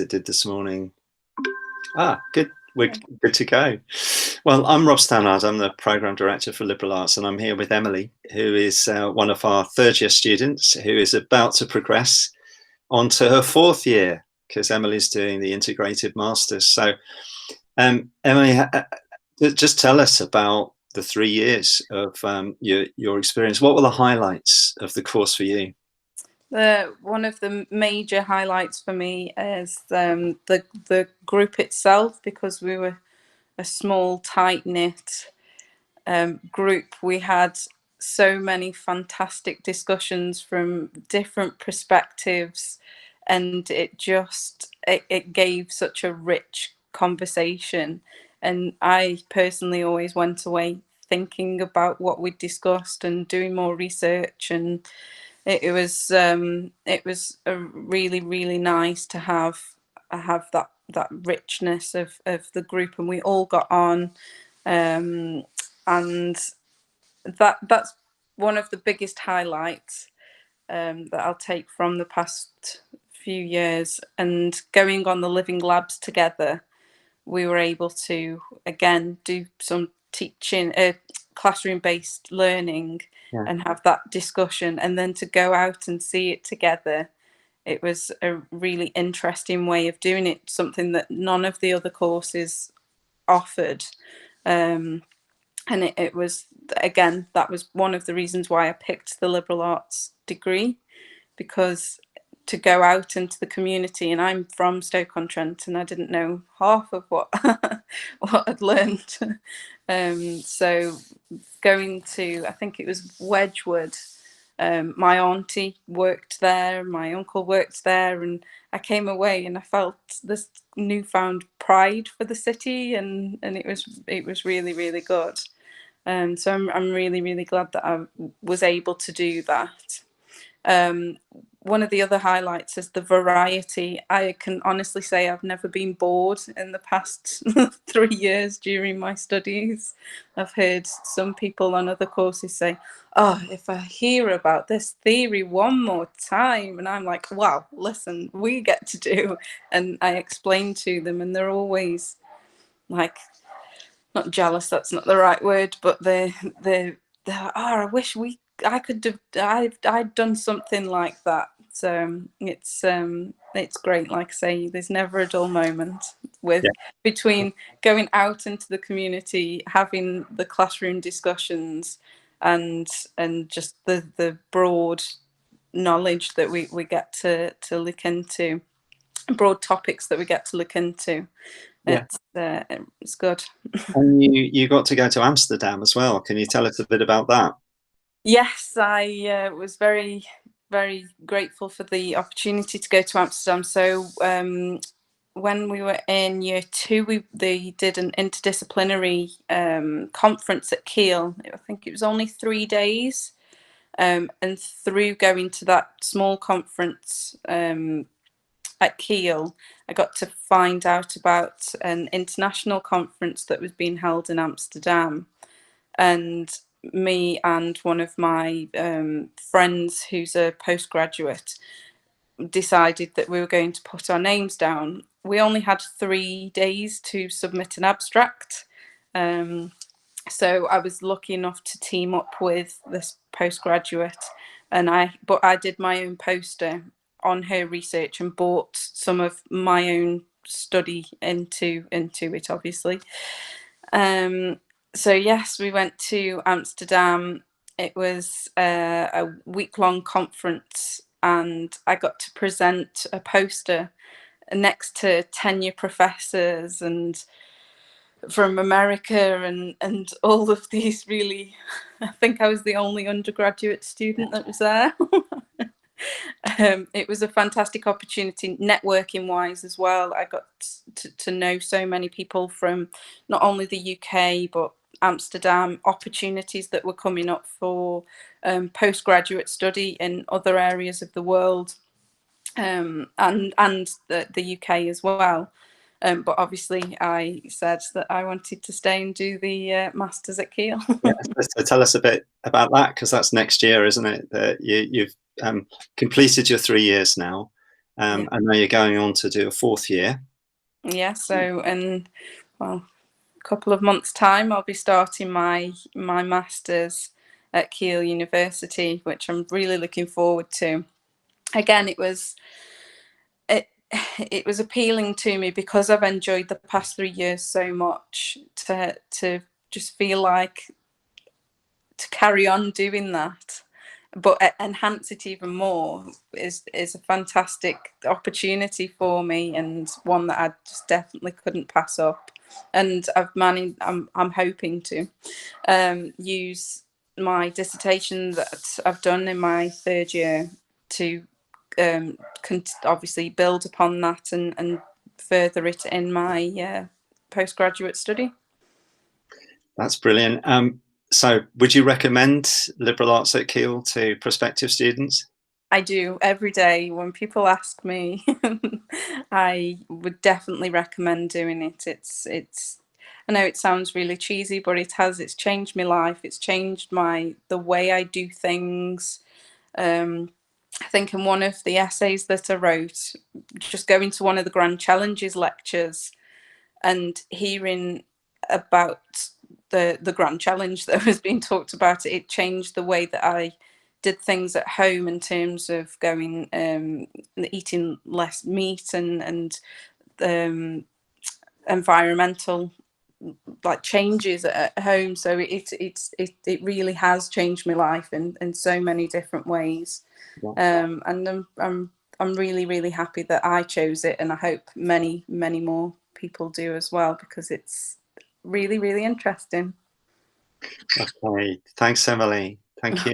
it did this morning. Good. We're good to go. Well, I'm Rob Stannard. I'm the Programme Director for Liberal Arts, and I'm here with Emily, who is one of our third-year students who is about to progress onto her fourth year, because Emily's doing the integrated masters. So, Emily, just tell us about the 3 years of your experience. What were the highlights of the course for you? One of the major highlights for me is the group itself, because we were a small, tight-knit group. We had so many fantastic discussions from different perspectives, and it gave such a rich conversation. And I personally always went away thinking about what we discussed and doing more research, and it was a really nice to have that richness of the group, and we all got on, and that's one of the biggest highlights that I'll take from the past few years. And going on the living labs together, we were able to again do some teaching, classroom-based learning, and have that discussion, and then to go out and see it together. It was a really interesting way of doing it, something that none of the other courses offered. And it was, again, that was one of the reasons why I picked the liberal arts degree, because to go out into the community, and I'm from Stoke-on-Trent, and I didn't know half of what what I'd learned. So going to, I think it was Wedgwood, my auntie worked there, my uncle worked there, and I came away and I felt this newfound pride for the city, and it was really good. So I'm really glad that I was able to do that. One of the other highlights is the variety. I can honestly say I've never been bored in the past 3 years during my studies. I've heard some people on other courses say, "Oh, if I hear about this theory one more time," and I'm like, "Wow, listen, we get to do," and I explain to them, and they're always like, not jealous, that's not the right word, but they're I wish I could have, I'd done something like that. So it's great. Like I say, there's never a dull moment between going out into the community, having the classroom discussions, and just the broad knowledge that we get to look into, broad topics that we get to look into. It's good. And you got to go to Amsterdam as well. Can you tell us a bit about that? Yes, I was very grateful for the opportunity to go to Amsterdam. So when we were in year 2, they did an interdisciplinary conference at Keele. I think it was only 3 days, and through going to that small conference at Keele, I got to find out about an international conference that was being held in Amsterdam. And me and one of my friends, who's a postgraduate, decided that we were going to put our names down. We only had 3 days to submit an abstract. So I was lucky enough to team up with this postgraduate, and I did my own poster on her research and brought some of my own study into it, obviously. So yes, we went to Amsterdam. It was a week-long conference, and I got to present a poster next to tenure professors and from America, and all of these really, I think I was the only undergraduate student that was there. It was a fantastic opportunity, networking wise as well. I got to know so many people from not only the UK but Amsterdam, opportunities that were coming up for postgraduate study in other areas of the world, and the UK as well. But obviously I said that I wanted to stay and do the masters at Keele. So tell us a bit about that, because that's next year, isn't it? You've completed your 3 years now. Yeah. and now you're going on to do a 4th year. Yeah. So, and well, a couple of months' time, I'll be starting my masters at Keele University, which I'm really looking forward to. Again, it it was appealing to me because I've enjoyed the past 3 years so much to just feel like to carry on doing that, but enhance it even more is a fantastic opportunity for me, and one that I just definitely couldn't pass up. And I'm hoping to use my dissertation that I've done in my 3rd year to obviously build upon that and further it in my postgraduate study. That's brilliant. So would you recommend liberal arts at Keele to prospective students? I do every day when people ask me. I would definitely recommend doing it. It's I know it sounds really cheesy, but it's changed my life. It's changed the way I do things. I think in one of the essays that I wrote, just going to one of the Grand Challenges lectures and hearing about the Grand Challenge that was being talked about, it changed the way that I did things at home in terms of going eating less meat and environmental like changes at home. So it really has changed my life in so many different ways. Yeah. And I'm really really happy that I chose it, and I hope many more people do as well, because it's really really interesting. Okay. Thanks, Emily. Thank you.